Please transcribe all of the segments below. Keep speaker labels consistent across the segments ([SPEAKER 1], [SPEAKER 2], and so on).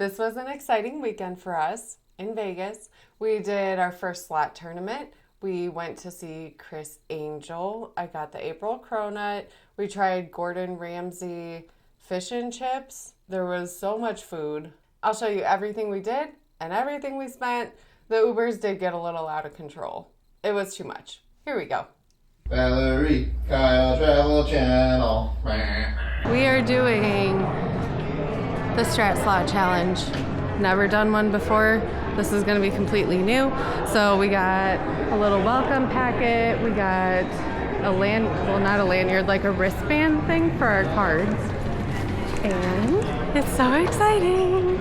[SPEAKER 1] This was an exciting weekend for us in Vegas. We did our first slot tournament. We went to see Criss Angel. I got the April Cronut. We tried Gordon Ramsey fish and chips. There was so much food. I'll show you everything we did and everything we spent. The Ubers did get a little out of control. It was too much. Here we go.
[SPEAKER 2] Valerie, Kyle Travel Channel.
[SPEAKER 1] We are doing the Strat Slot Challenge. Never done one before. This is going to be completely new. So we got a little welcome packet. We got not a lanyard, like a wristband thing for our cards. And it's so exciting.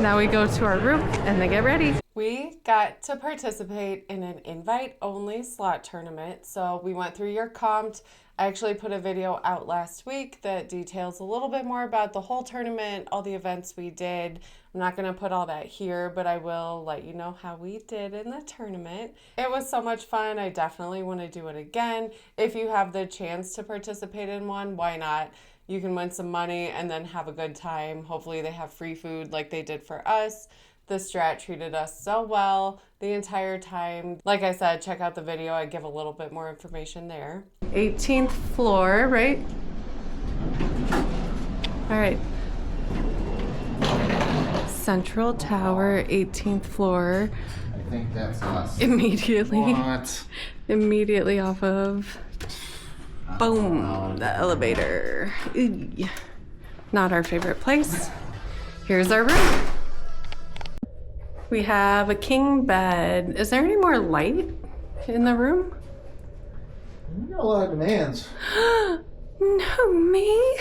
[SPEAKER 1] Now we go to our room and then get ready. We got to participate in an invite-only slot tournament. So we went through your comp. I actually put a video out last week that details a little bit more about the whole tournament, all the events we did. I'm not going to put all that here, but I will let you know how we did in the tournament. It was so much fun. I definitely want to do it again. If you have the chance to participate in one, why not? You can win some money and then have a good time. Hopefully they have free food like they did for us. The Strat treated us so well the entire time. Like I said, check out the video. I give a little bit more information there. 18th floor, right? All right. Central Tower, 18th floor.
[SPEAKER 2] I think that's us.
[SPEAKER 1] Immediately.
[SPEAKER 2] What?
[SPEAKER 1] Immediately off of, boom, the elevator. Eey. Not our favorite place. Here's our room. We have a king bed. Is there any more light in the room?
[SPEAKER 2] You got a lot of demands.
[SPEAKER 1] No, me?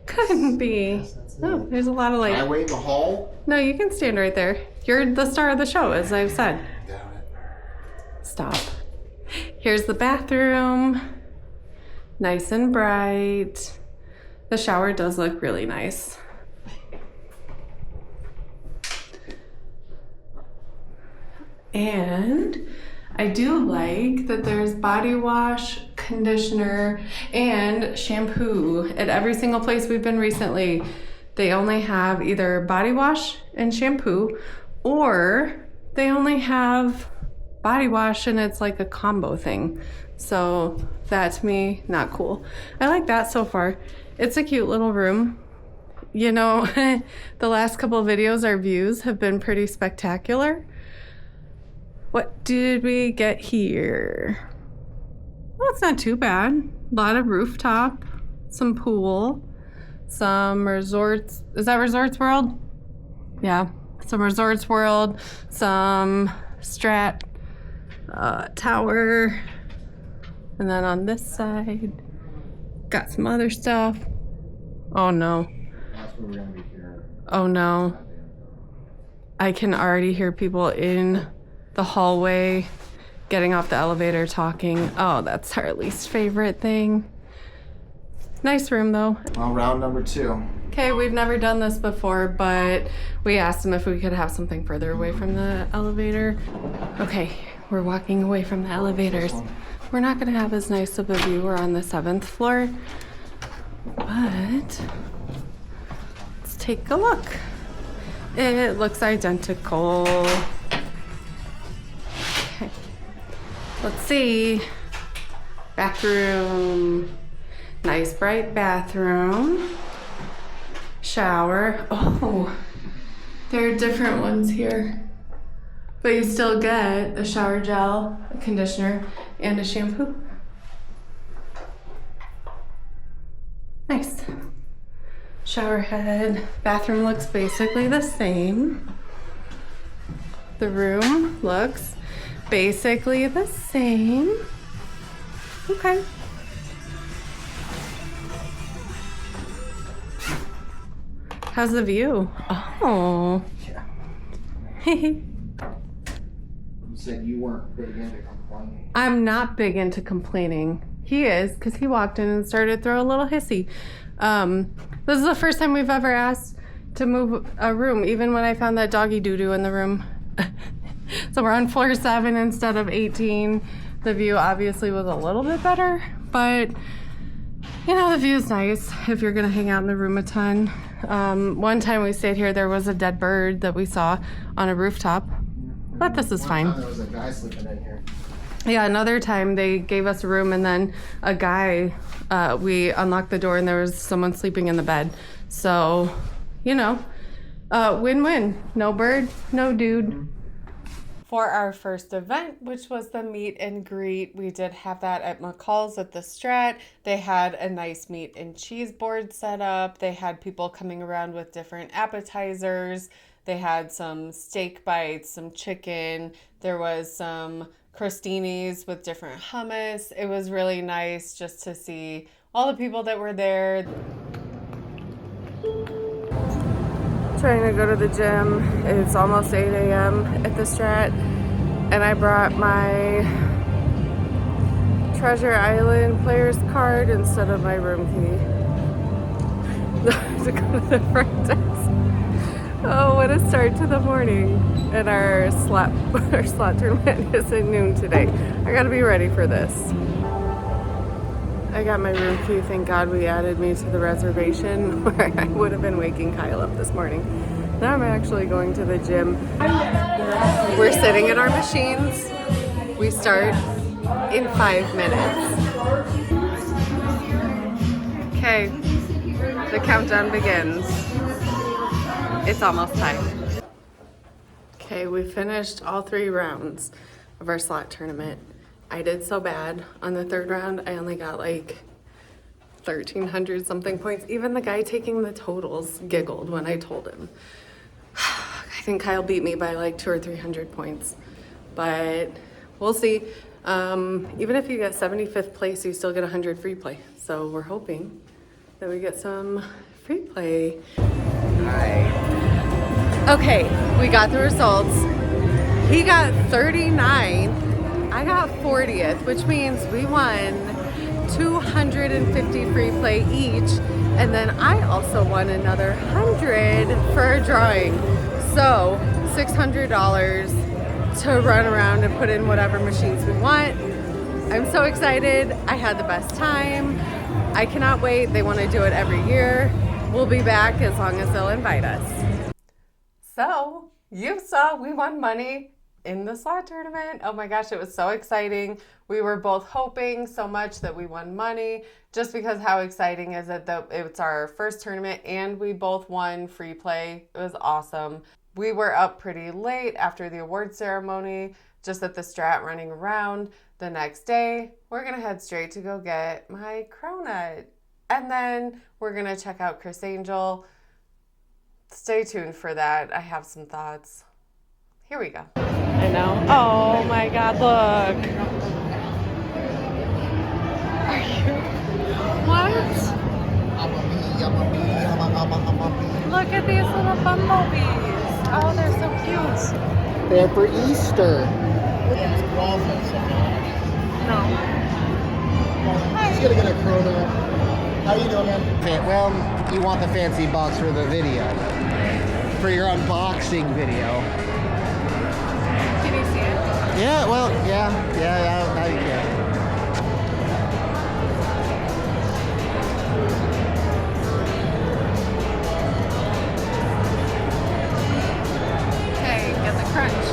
[SPEAKER 1] Couldn't be.
[SPEAKER 2] Yes,
[SPEAKER 1] Oh, there's a lot of light.
[SPEAKER 2] Can I wait in the hall?
[SPEAKER 1] No, you can stand right there. You're the star of the show, as I've said.
[SPEAKER 2] Damn it.
[SPEAKER 1] Stop. Here's the bathroom. Nice and bright. The shower does look really nice. And I do like that there's body wash, conditioner, and shampoo at every single place we've been recently. They only have either body wash and shampoo, or they only have body wash and it's like a combo thing. So that to me, not cool. I like that so far. It's a cute little room. You know, the last couple of videos, our views have been pretty spectacular. What did we get here? Well, it's not too bad. A lot of rooftop, some pool, some resorts. Is that Resorts World? Yeah, some Resorts World, some Strat tower. And then on this side, got some other stuff. Oh no.
[SPEAKER 2] That's where we're going to be here.
[SPEAKER 1] Oh no. I can already hear people in the hallway getting off the elevator talking. Oh, that's our least favorite thing. Nice room though.
[SPEAKER 2] Well, round number 2.
[SPEAKER 1] Okay, we've never done this before, but we asked them if we could have something further away from the elevator. Okay, we're walking away from the elevators. We're not gonna have as nice of a view. We're on the 7th floor, but let's take a look. It looks identical. Okay, let's see. Bathroom. Nice bright bathroom. Shower. Oh, there are different ones here. But you still get a shower gel, a conditioner, and a shampoo. Nice. Shower head. Bathroom looks basically the same. The room looks basically the same. Okay. How's the view? Oh.
[SPEAKER 2] Yeah. You said you weren't big into complaining.
[SPEAKER 1] I'm not big into complaining. He is, because he walked in and started to throw a little hissy. This is the first time we've ever asked to move a room, even when I found that doggy doo-doo in the room. So we're on floor 7 instead of 18. The view obviously was a little bit better, but You know, the view's nice if you're gonna hang out in the room a ton. One time we stayed here, there was a dead bird that we saw on a rooftop, but this is fine.
[SPEAKER 2] There was a guy sleeping in here.
[SPEAKER 1] Yeah, another time they gave us a room and then a guy, we unlocked the door and there was someone sleeping in the bed. So, you know, win-win. No bird, no dude. For our first event, which was the meet and greet, we did have that at McCall's at the Strat. They had a nice meat and cheese board set up. They had people coming around with different appetizers. They had some steak bites, some chicken. There was some crostinis with different hummus. It was really nice just to see all the people that were there. Trying to go to the gym. It's almost 8 a.m. at the Strat, and I brought my Treasure Island player's card instead of my room key to go to the front desk. Oh, what a start to the morning. And our slot tournament is at noon today. I gotta be ready for this. I got my room key. Thank God we added me to the reservation where I would have been waking Kyle up this morning. Now I'm actually going to the gym. We're sitting at our machines. We start in 5 minutes. Okay, the countdown begins. It's almost time. Okay, we finished all 3 rounds of our slot tournament. I did so bad on the 3rd round. I only got like 1,300 something points. Even the guy taking the totals giggled when I told him. I think Kyle beat me by like 200 or 300 points, but we'll see. Even if you get 75th place, you still get 100 free play. So we're hoping that we get some free play. Okay, we got the results. He got 39. I got 40th, which means we won 250 free play each, and then I also won another 100 for a drawing. So $600 to run around and put in whatever machines we want. I'm so excited. I had the best time. I cannot wait. They want to do it every year. We'll be back as long as they'll invite us. So you saw we won money in the slot tournament. Oh my gosh, it was so exciting. We were both hoping so much that we won money, just because how exciting is it that it's our first tournament and we both won free play. It was awesome. We were up pretty late after the award ceremony, just at the Strat running around. The next day, we're gonna head straight to go get my Cronut. And then we're gonna check out Criss Angel. Stay tuned for that. I have some thoughts. Here we go. I know. Oh my God, look. Are you? What? Look at these little bumblebees. Oh, they're so cute.
[SPEAKER 2] They're for Easter.
[SPEAKER 1] No.
[SPEAKER 2] She's gonna get a Cronut. How you doing, man? Well, you want the fancy box for the video. For your unboxing video.
[SPEAKER 1] Can you see it?
[SPEAKER 2] Yeah, well, yeah, now you can.
[SPEAKER 1] Okay, get the crunch.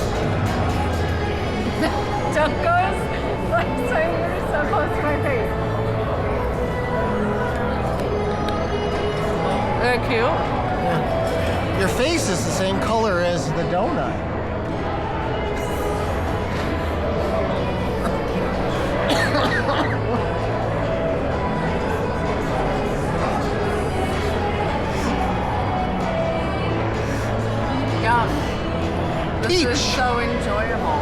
[SPEAKER 1] Don't go like so you're so close to my face. They're cute.
[SPEAKER 2] Yeah. Your face is the same color as the donut.
[SPEAKER 1] Yum. This
[SPEAKER 2] Peach.
[SPEAKER 1] is so enjoyable.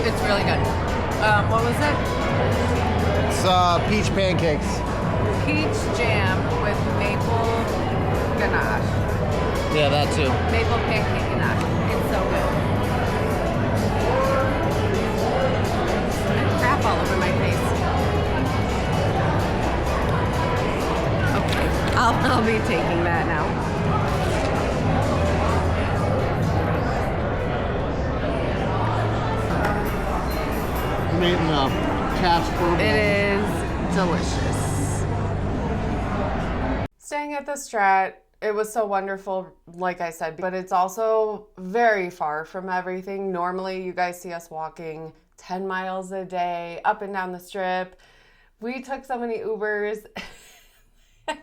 [SPEAKER 1] It's really good. What was it?
[SPEAKER 2] It's peach pancakes.
[SPEAKER 1] Peach jam with maple ganache.
[SPEAKER 2] Yeah, that too.
[SPEAKER 1] Maple pancake ganache. It's so good. And crap all over my face. Okay, I'll be taking that now.
[SPEAKER 2] I'm eating Cash Bourbon.
[SPEAKER 1] It is delicious. Staying at the Strat, it was so wonderful, like I said, but it's also very far from everything. Normally, you guys see us walking 10 miles a day up and down the strip. We took so many Ubers. I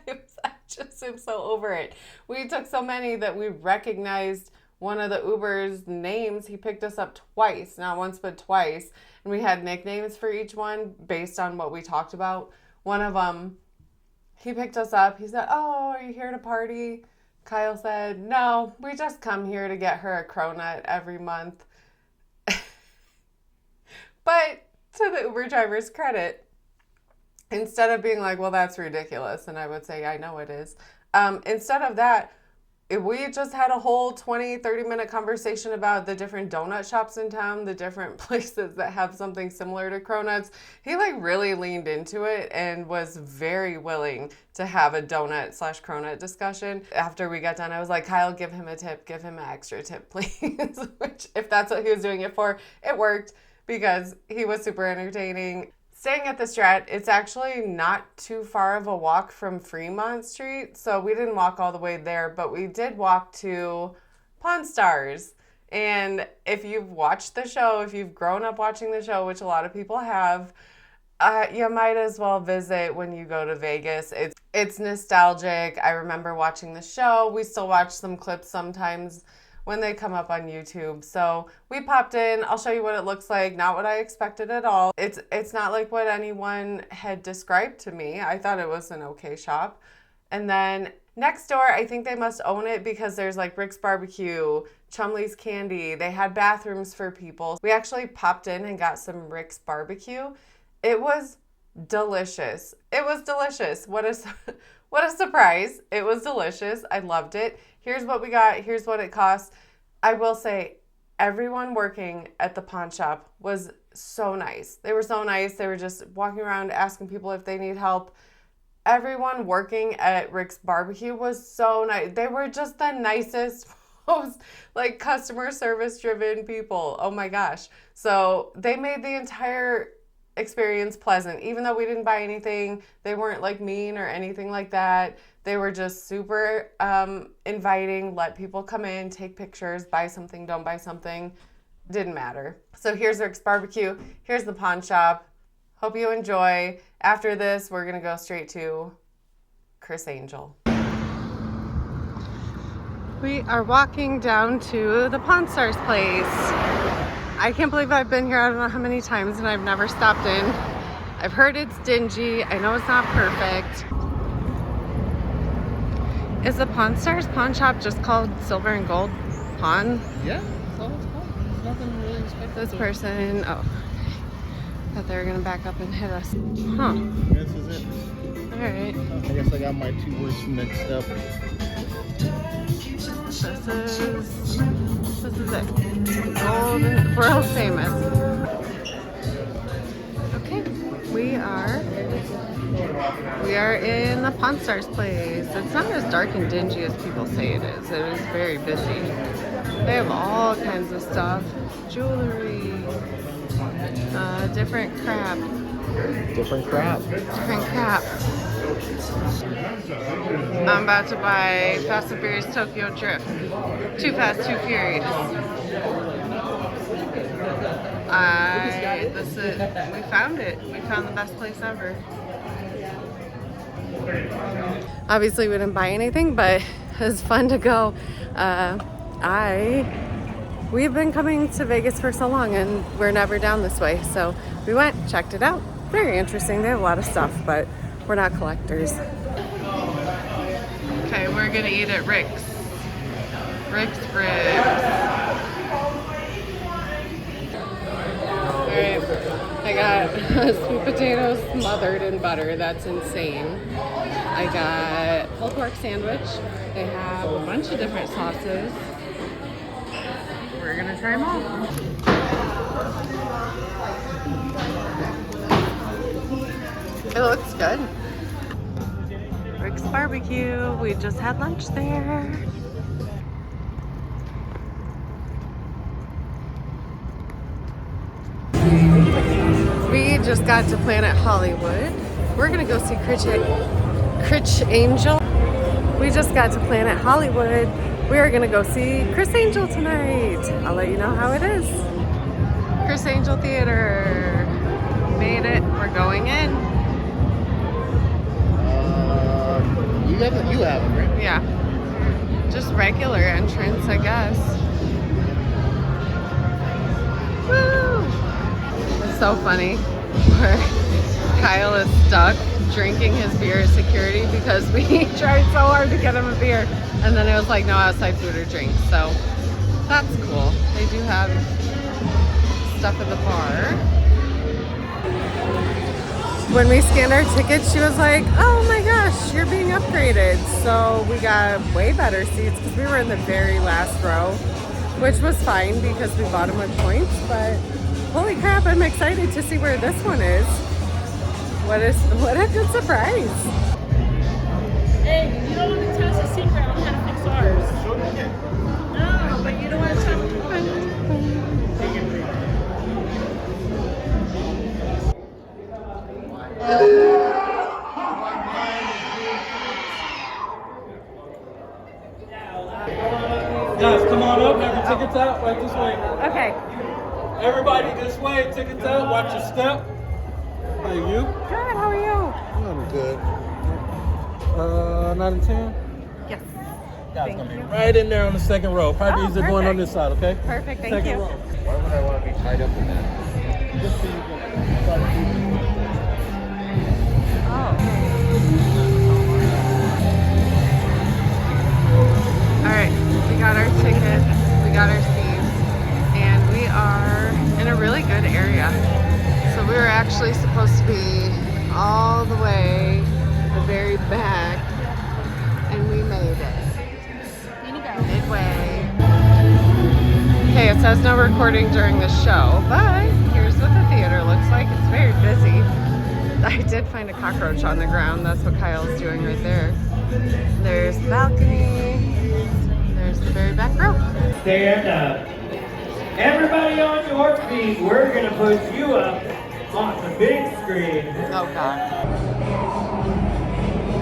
[SPEAKER 1] just am so over it. We took so many that we recognized one of the Uber's names. He picked us up twice, not once, but twice. And we had nicknames for each one based on what we talked about. One of them, he picked us up. He said, "Oh, are you here to party?" Kyle said, "No, we just come here to get her a Cronut every month." But to the Uber driver's credit, instead of being like, "Well, that's ridiculous," and I would say, "I know it is," instead of that, we just had a whole 20-30 minute conversation about the different donut shops in town, the different places that have something similar to Cronuts. He like really leaned into it and was very willing to have a donut/Cronut discussion. After we got done, I was like, "Kyle, give him a tip, give him an extra tip, please." Which, if that's what he was doing it for, it worked because he was super entertaining. Staying at the Strat, it's actually not too far of a walk from Fremont Street, so we didn't walk all the way there, but we did walk to Pawn Stars. And if you've watched the show, if you've grown up watching the show, which a lot of people have, you might as well visit when you go to Vegas. It's nostalgic. I remember watching the show. We still watch some clips sometimes when they come up on YouTube. So we popped in. I'll show you what it looks like. Not what I expected at all. It's not like what anyone had described to me. I thought it was an okay shop. And then next door, I think they must own it because there's like Rick's Barbecue, Chumley's Candy. They had bathrooms for people. We actually popped in and got some Rick's Barbecue. It was delicious. It was delicious. What a surprise. It was delicious. I loved it. Here's what we got. Here's what it costs. I will say everyone working at the pawn shop was so nice. They were so nice. They were just walking around asking people if they need help. Everyone working at Rick's Barbecue was so nice. They were just the nicest, most like customer service driven people. Oh my gosh. So they made the entire experience pleasant. Even though we didn't buy anything, they weren't like mean or anything like that. They were just super inviting, let people come in, take pictures, buy something, don't buy something. Didn't matter. So here's Rick's Barbecue. Here's the pawn shop. Hope you enjoy. After this, we're going to go straight to Criss Angel. We are walking down to the Pawn Stars place. I can't believe I've been here I don't know how many times and I've never stopped in. I've heard it's dingy. I know it's not perfect. Is the Pawn Stars pawn shop just called Silver and Gold Pawn?
[SPEAKER 2] Yeah, that's all it's called. There's nothing really expected.
[SPEAKER 1] This person, oh, thought they were gonna back up and hit us. Huh.
[SPEAKER 2] This is it.
[SPEAKER 1] All right.
[SPEAKER 2] I guess I got my 2 words mixed up.
[SPEAKER 1] This is it. Golden, world famous. Okay, we are in the Pawn Stars place. It's not as dark and dingy as people say it is. It is very busy. They have all kinds of stuff. Jewelry, different crap.
[SPEAKER 2] Different crap.
[SPEAKER 1] Different crap. I'm about to buy Fast and Furious Tokyo Drift. Too Fast, Too Furious. We found it. We found the best place ever. Obviously we didn't buy anything, but it was fun to go. We've been coming to Vegas for so long and we're never down this way. So we went, checked it out. Very interesting. They have a lot of stuff, but we're not collectors. Okay, we're gonna eat at Rick's. Rick's Ribs. Alright, I got sweet potatoes smothered in butter. That's insane. I got pulled pork sandwich. They have a bunch of different sauces. We're gonna try them all. It looks good. Rick's Barbecue. We just had lunch there. We just got to Planet Hollywood. We're gonna go see Criss Angel. We just got to Planet Hollywood. We are gonna go see Criss Angel tonight. I'll let you know how it is. Criss Angel Theater. Made it. We're going in.
[SPEAKER 2] You have it, right?
[SPEAKER 1] Yeah. Just regular entrance, I guess. Woo! It's so funny where Kyle is stuck drinking his beer at security because we tried so hard to get him a beer, and then it was like no outside food or drinks. So that's cool. They do have stuff at the bar. When we scanned our tickets, she was like, oh my gosh, you're being upgraded. So we got way better seats because we were in the very last row, which was fine because we bought them with points. But holy crap, I'm excited to see where this one is. What a good surprise.
[SPEAKER 3] Hey, you don't want to tell us a secret on how to fix ours. No, but you don't want to tell me.
[SPEAKER 4] Guys, come on up, have your tickets out, right this way.
[SPEAKER 1] Okay.
[SPEAKER 4] Everybody this way, tickets out, watch your step. Hey, you?
[SPEAKER 1] Good, how are you?
[SPEAKER 2] I'm good.
[SPEAKER 4] 9 and 10?
[SPEAKER 1] Yes.
[SPEAKER 4] Guys,
[SPEAKER 1] Thank
[SPEAKER 4] gonna be
[SPEAKER 1] you.
[SPEAKER 4] right in there on the second row. Probably
[SPEAKER 1] Oh,
[SPEAKER 4] easier going on
[SPEAKER 1] perfect.
[SPEAKER 4] this side, okay?
[SPEAKER 1] Perfect, thank
[SPEAKER 4] Second
[SPEAKER 1] you.
[SPEAKER 4] row.
[SPEAKER 2] Why would I want to be tied up in that?
[SPEAKER 4] Just so you can try to keep it.
[SPEAKER 1] All right, we got our tickets, we got our seats, and we are in a really good area. So we were actually supposed to be all the way the very back, and we made it. Midway. Okay, it says no recording during the show, but here's what the theater looks like. It's very busy. I did find a cockroach on the ground. That's what Kyle's doing right there. There's the balcony. There's the very back row.
[SPEAKER 3] Stand up. Everybody on your feet, we're going to put you up on the big screen.
[SPEAKER 1] Oh, God.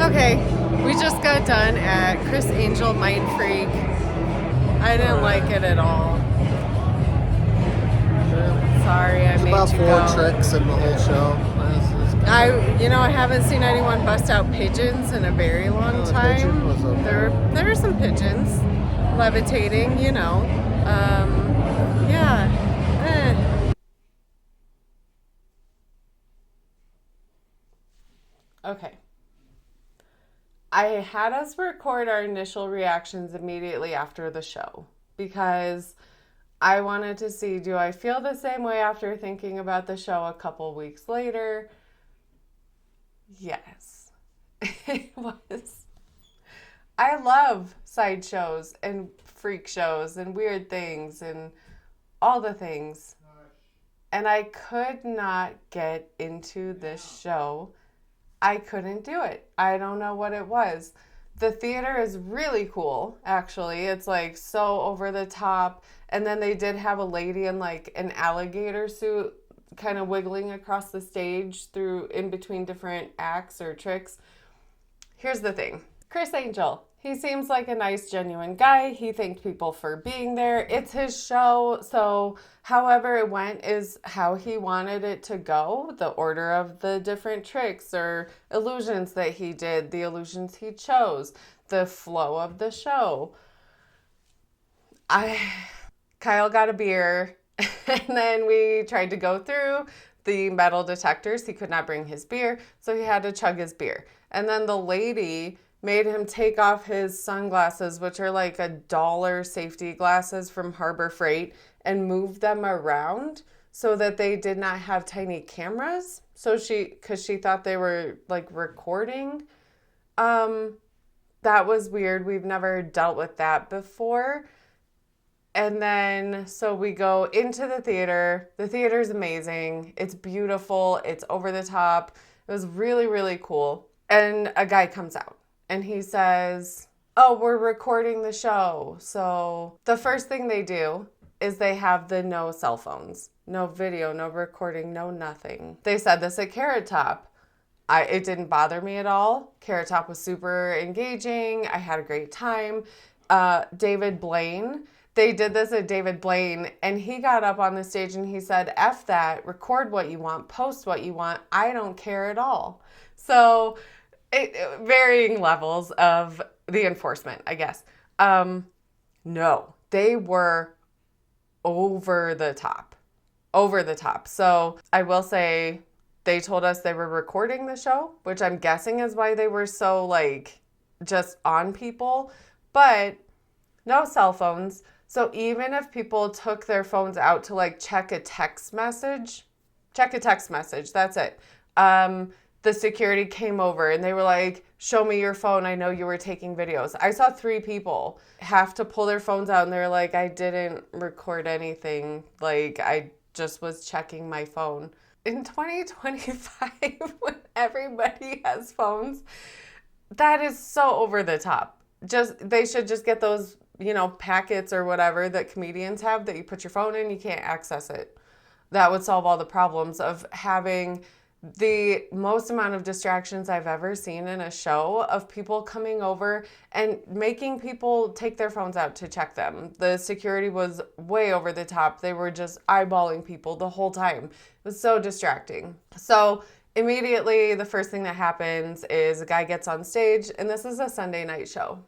[SPEAKER 1] Okay, we just got done at Criss Angel Mind Freak. I didn't like it at all. Sorry, I
[SPEAKER 2] There's
[SPEAKER 1] made
[SPEAKER 2] about
[SPEAKER 1] you
[SPEAKER 2] 4
[SPEAKER 1] go.
[SPEAKER 2] tricks in the whole show.
[SPEAKER 1] I haven't seen anyone bust out pigeons in a very long
[SPEAKER 2] the
[SPEAKER 1] time.
[SPEAKER 2] pigeon was okay.
[SPEAKER 1] There are some pigeons levitating, you know. Yeah. Okay. I had us record our initial reactions immediately after the show because I wanted to see, do I feel the same way after thinking about the show a couple weeks later? Yes, it was. I love sideshows and freak shows and weird things and all the things. And I could not get into this show. I couldn't do it. I don't know what it was. The theater is really cool, actually. It's like so over the top. And then they did have a lady in like an alligator suit kind of wiggling across the stage through in between different acts or tricks. Here's the thing. Criss Angel. He seems like a nice, genuine guy. He thanked people for being there. It's his show, so however it went is how he wanted it to go. The order of the different tricks or illusions that he did, the illusions he chose, the flow of the show. Kyle got a beer, and then we tried to go through the metal detectors. He could not bring his beer, so he had to chug his beer. And then the lady made him take off his sunglasses, which are like $1 safety glasses from Harbor Freight, and move them around so that they did not have tiny cameras. So because she thought they were like recording. That was weird. We've never dealt with that before. And then, so we go into the theater. The theater's amazing. It's beautiful. It's over the top. It was really, really cool. And a guy comes out and he says, oh, we're recording the show. So the first thing they do is they have the no cell phones, no video, no recording, no nothing. They said this at Carrot Top. It didn't bother me at all. Carrot Top was super engaging. I had a great time. David Blaine, they did this at David Blaine, and he got up on the stage and he said, F that, record what you want, post what you want. I don't care at all. So varying levels of the enforcement, I guess. No, they were over the top. So I will say, they told us they were recording the show, which I'm guessing is why they were so like just on people, but no cell phones. So even if people took their phones out to like check a text message, that's it. The security came over and they were like, show me your phone. I know you were taking videos. I saw 3 people have to pull their phones out and they're like, I didn't record anything. Like I just was checking my phone. In 2025, when everybody has phones, that is so over the top. They should just get those, packets or whatever that comedians have that you put your phone in, you can't access it. That would solve all the problems of having the most amount of distractions I've ever seen in a show of people coming over and making people take their phones out to check them. The security was way over the top. They were just eyeballing people the whole time. It was so distracting. So immediately the first thing that happens is a guy gets on stage, and this is a Sunday night show.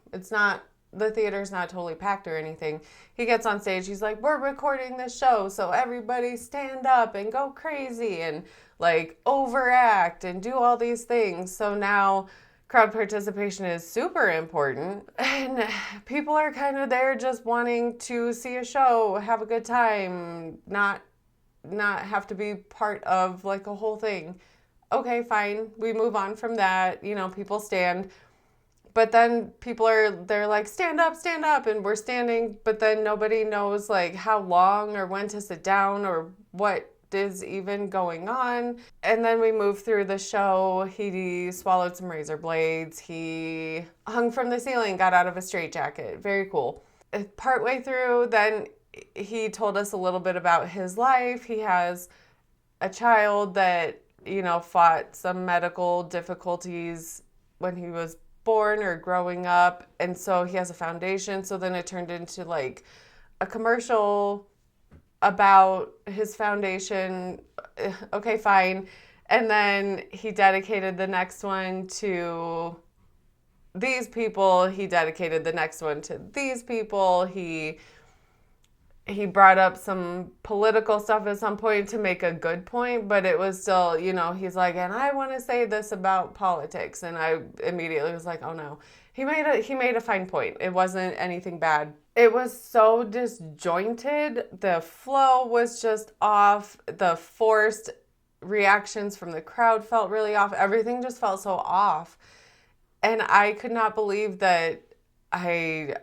[SPEAKER 1] The theater's not totally packed or anything. He gets on stage, he's like, we're recording this show, so everybody stand up and go crazy and like overact and do all these things. So now crowd participation is super important, and people are kind of there just wanting to see a show, have a good time, not have to be part of like a whole thing. Okay, fine. We move on from that. People stand. But then they're like, stand up, and we're standing, but then nobody knows like how long or when to sit down or what is even going on. And then we move through the show. He swallowed some razor blades. He hung from the ceiling, got out of a straitjacket. Very cool. Partway through, then he told us a little bit about his life. He has a child that, fought some medical difficulties when he was born or growing up, and so he has a foundation. So then it turned into like a commercial about his foundation. Okay, fine. And then he dedicated the next one to these people. He dedicated the next one to these people. He brought up some political stuff at some point to make a good point, but it was still, he's like, and I want to say this about politics. And I immediately was like, oh no. He made a fine point. It wasn't anything bad. It was so disjointed. The flow was just off. The forced reactions from the crowd felt really off. Everything just felt so off. And I could not believe that I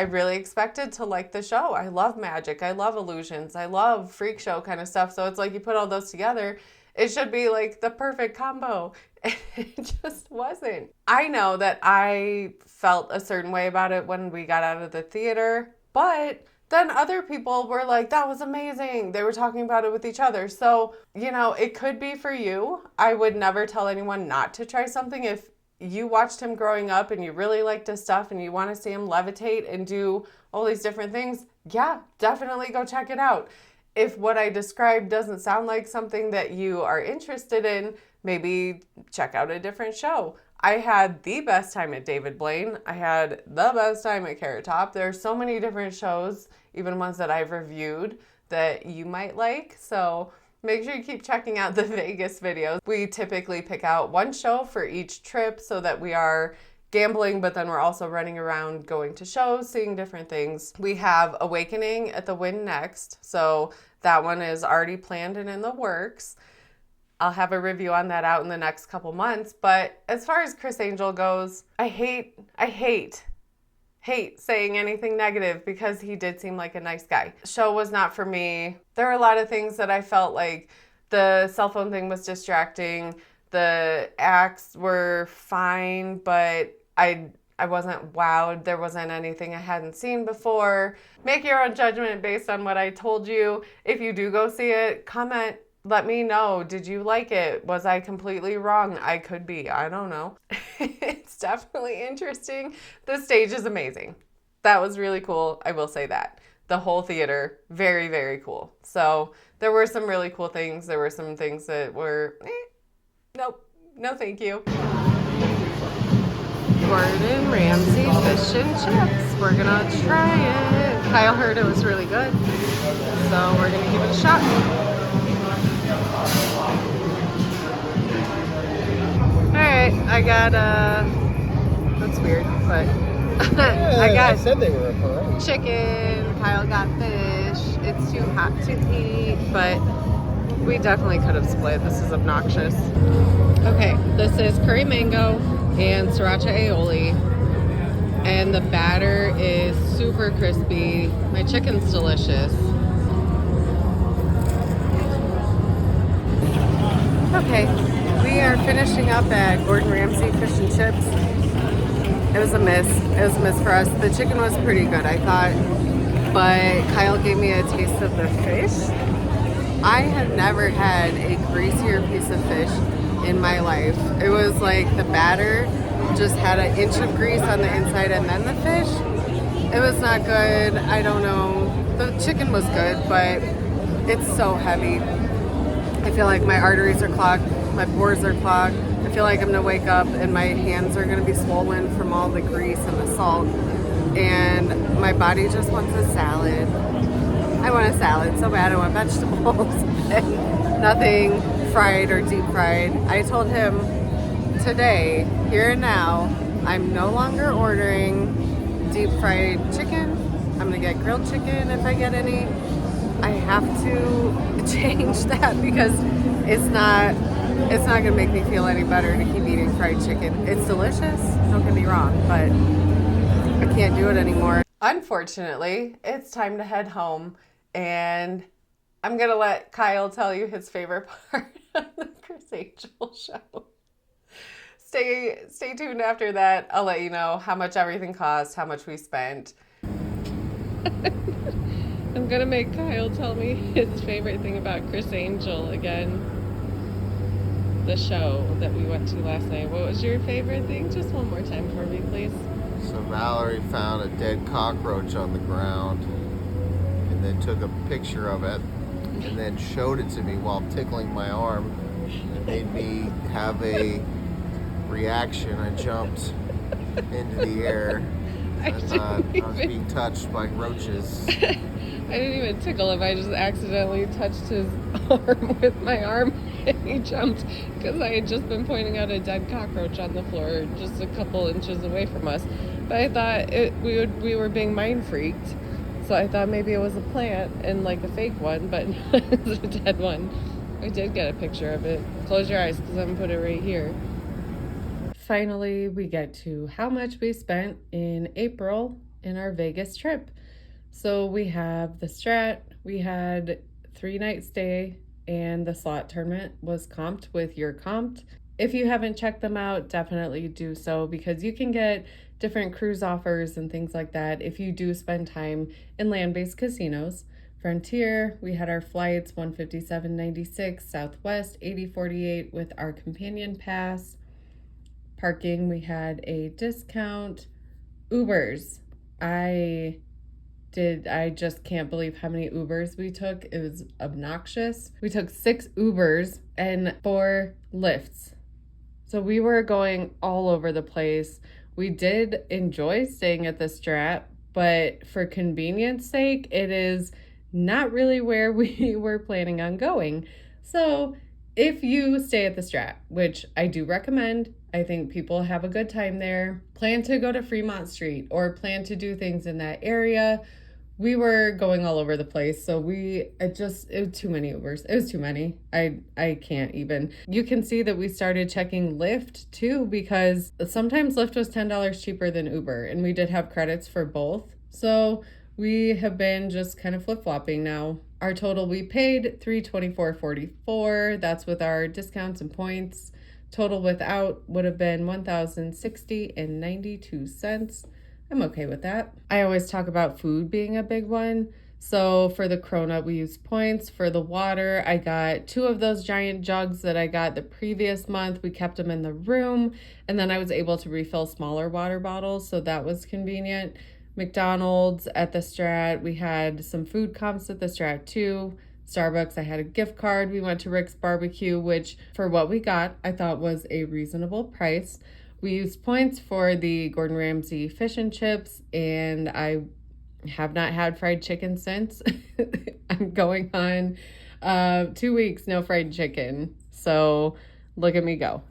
[SPEAKER 1] really expected to like the show. I love magic. I love illusions. I love freak show kind of stuff. So it's like you put all those together, it should be like the perfect combo. And it just wasn't. I know that I felt a certain way about it when we got out of the theater, but then other people were like, that was amazing. They were talking about it with each other. So, it could be for you. I would never tell anyone not to try something. If you watched him growing up and you really liked his stuff and you want to see him levitate and do all these different things, yeah, definitely go check it out. If what I described doesn't sound like something that you are interested in, maybe check out a different show. I had the best time at David Blaine. I had the best time at Carrot Top. There are so many different shows, even ones that I've reviewed, that you might like. So make sure you keep checking out the Vegas videos. We typically pick out one show for each trip so that we are gambling, but then we're also running around going to shows, seeing different things. We have Awakening at the Wynn next, so that one is already planned and in the works. I'll have a review on that out in the next couple months. But as far as Criss Angel goes, I hate saying anything negative because he did seem like a nice guy. Show was not for me. There were a lot of things that I felt like the cell phone thing was distracting. The acts were fine, but I I wasn't wowed. There wasn't anything I hadn't seen before. Make your own judgment based on what I told you. If you do go see it, comment. Let me know. Did you like it? Was I completely wrong? I could be. I don't know. It's definitely interesting. The stage is amazing. That was really cool. I will say that. The whole theater, very, very cool. So there were some really cool things. There were some things that were, nope, no thank you. Gordon Ramsay fish and chips. We're gonna try it. Kyle heard it was really good, so we're gonna give it a shot. Alright, I got that's weird, but I got
[SPEAKER 2] said they were a parade.
[SPEAKER 1] chicken. Kyle got fish. It's too hot to eat, but we definitely could have split. This is obnoxious. Okay, this is curry mango and sriracha aioli, and the batter is super crispy. My chicken's delicious. Okay, we are finishing up at Gordon Ramsay Fish and Chips. It was a miss. It was a miss for us. The chicken was pretty good, I thought, but Kyle gave me a taste of the fish. I have never had a greasier piece of fish in my life. It was like the batter just had an inch of grease on the inside and then the fish. It was not good. I don't know. The chicken was good, but it's so heavy. I feel like my arteries are clogged, my pores are clogged. I feel like I'm gonna wake up and my hands are gonna be swollen from all the grease and the salt. And my body just wants a salad. I want a salad so bad. I want vegetables and nothing fried or deep fried. I told him today, here and now, I'm no longer ordering deep fried chicken. I'm gonna get grilled chicken if I get any. I have to change that because it's not gonna make me feel any better to keep eating fried chicken. It's delicious, don't get me wrong, but I can't do it anymore. Unfortunately, it's time to head home, and I'm gonna let Kyle tell you his favorite part of the Criss Angel show. Stay tuned after that. I'll let you know how much everything cost, how much we spent. I'm gonna make Kyle tell me his favorite thing about Criss Angel again. The show that we went to last night. What was your favorite thing? Just one more time for me, please.
[SPEAKER 2] So Valerie found a dead cockroach on the ground and then took a picture of it and then showed it to me while tickling my arm. It made me have a reaction. I jumped into the air. I thought I was being touched by roaches.
[SPEAKER 1] I didn't even tickle him. I just accidentally touched his arm with my arm and he jumped because I had just been pointing out a dead cockroach on the floor just a couple inches away from us. But I thought we were being mind freaked. So I thought maybe it was a plant and like a fake one, but it was a dead one. I did get a picture of it. Close your eyes because I'm going to put it right here. Finally, we get to how much we spent in April in our Vegas trip. So we have the Strat, we had 3-night stay, and the slot tournament was comped with your comped. If you haven't checked them out, definitely do so because you can get different cruise offers and things like that if you do spend time in land-based casinos. Frontier, we had our flights $157.96, Southwest $80.48 with our companion pass. Parking, we had a discount. Ubers, I just can't believe how many Ubers we took. It was obnoxious. We took 6 Ubers and 4 Lyfts. So we were going all over the place. We did enjoy staying at the Strat, but for convenience sake, it is not really where we were planning on going. So if you stay at the Strat, which I do recommend, I think people have a good time there, plan to go to Fremont Street or plan to do things in that area. We were going all over the place, so it was too many Ubers. It was too many. I can't even. You can see that we started checking Lyft too because sometimes Lyft was $10 cheaper than Uber, and we did have credits for both. So we have been just kind of flip-flopping now. Our total, we paid $324.44. That's with our discounts and points. Total without would have been $1,060.92. I'm okay with that. I always talk about food being a big one. So for the Cronut, we use points. For the water, I got 2 of those giant jugs that I got the previous month. We kept them in the room, and then I was able to refill smaller water bottles, so that was convenient. McDonald's at the Strat, we had some food comps at the Strat too. Starbucks, I had a gift card. We went to Rick's Barbecue, which for what we got, I thought was a reasonable price. We used points for the Gordon Ramsay fish and chips, and I have not had fried chicken since. I'm going on 2 weeks, no fried chicken. So look at me go.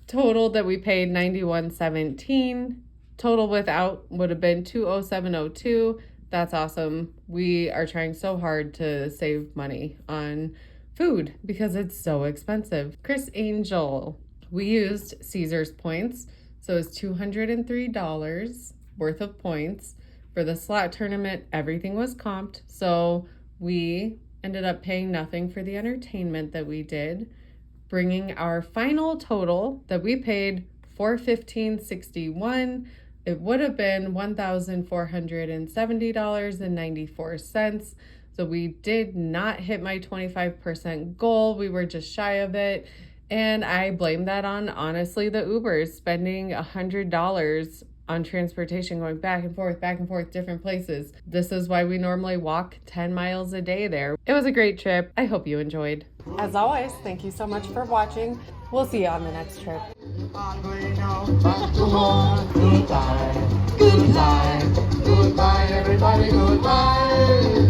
[SPEAKER 1] Total that we paid $91.17. Total without would have been $207.02. That's awesome. We are trying so hard to save money on food because it's so expensive. Criss Angel, we used Caesar's points. So it's $203 worth of points. For the slot tournament, everything was comped. So we ended up paying nothing for the entertainment that we did, bringing our final total that we paid $415.61. It would have been $1,470.94. So we did not hit my 25% goal. We were just shy of it. And I blame that on, honestly, the Ubers, spending $100 on transportation, going back and forth, different places. This is why we normally walk 10 miles a day there. It was a great trip. I hope you enjoyed. As always, thank you so much for watching. We'll see you on the next trip.
[SPEAKER 5] I'm going out back to home. Goodbye, goodbye, goodbye, everybody, goodbye.